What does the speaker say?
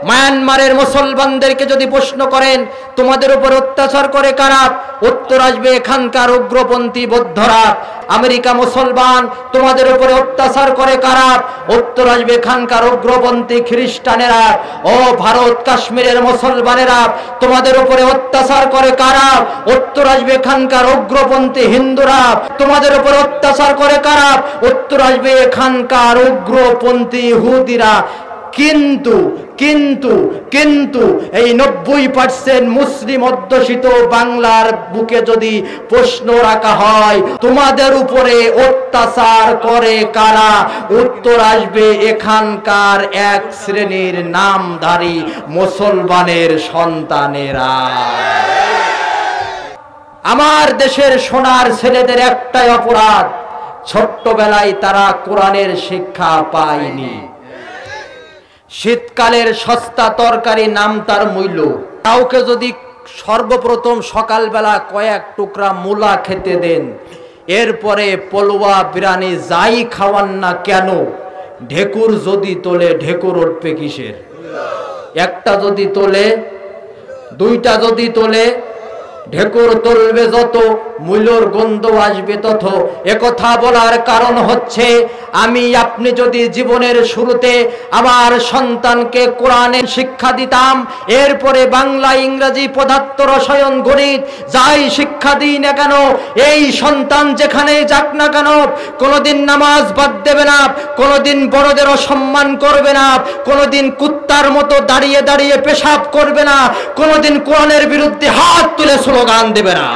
মায়ানমারের মুসলমানদেরকে যদি প্রশ্ন করেন তোমাদের উপর অত্যাচার করে কারা, উত্তর আসবে এখানকার উগ্রপন্থী বৌদ্ধরা। আমেরিকা মুসলমান তোমাদের উপরে অত্যাচার করে কারা, উত্তর আসবে এখানকার উগ্রপন্থী খ্রিস্টানেরা। ও ভারত কাশ্মীরের মুসলমানেরা তোমাদের উপরে অত্যাচার করে কারা, উত্তর আসবে এখানকার উগ্রপন্থী হিন্দুরা। তোমাদের উপরে অত্যাচার করে কারা, উত্তর আসবে এখানকার উগ্রপন্থী ইহুদিরা। কিন্তু কিন্তু কিন্তু এই 90% মুসলিম অধ্যুষিত বাংলার বুকে যদি প্রশ্ন রাখা হয় তোমাদের উপরে অত্যাচার করে কারা, উত্তর আসবে এখানকার এক শ্রেণীর নামধারী মুসলমানের সন্তানেরা। আমার দেশের সোনার ছেলেদের একটাই অপরাধ, ছোট্টবেলায় তারা কোরআনের শিক্ষা পায়নি। শীতকালের সস্তা তরকারি নাম তার মূল্য। কাউকে যদি সর্বপ্রথম সকালবেলা কয়েক টুকরা মূলা খেতে দেন, এরপরে পোলওয়া বিরিয়ানি যাই খাওয়ান না কেন, ঢেকুর যদি তোলে ঢেকুর উঠবে কিসের? একটা যদি তোলে, দুইটা যদি তোলে, ঢেকুর তুলবে যত, মূল্যর গন্ধ আসবে তত। একথা বলার কারণ হচ্ছে আমি আপনি যদি জীবনের শুরুতে আমার সন্তানকে কোরআনের শিক্ষা দিতাম, এরপরে বাংলা, ইংরেজি, পদার্থ, রসায়ন, গণিত যাই শিক্ষা দিই না কেন, এই সন্তান যেখানেই যাক না কেন কোনোদিন নামাজ বাদ দেবে না, কোনোদিন বড়দের অসম্মান করবে না, কোনোদিন কুত্তার মতো দাঁড়িয়ে দাঁড়িয়ে পেশাব করবে না, কোনোদিন কোরআনের বিরুদ্ধে হাত তুলে স্লোগান দেবে না।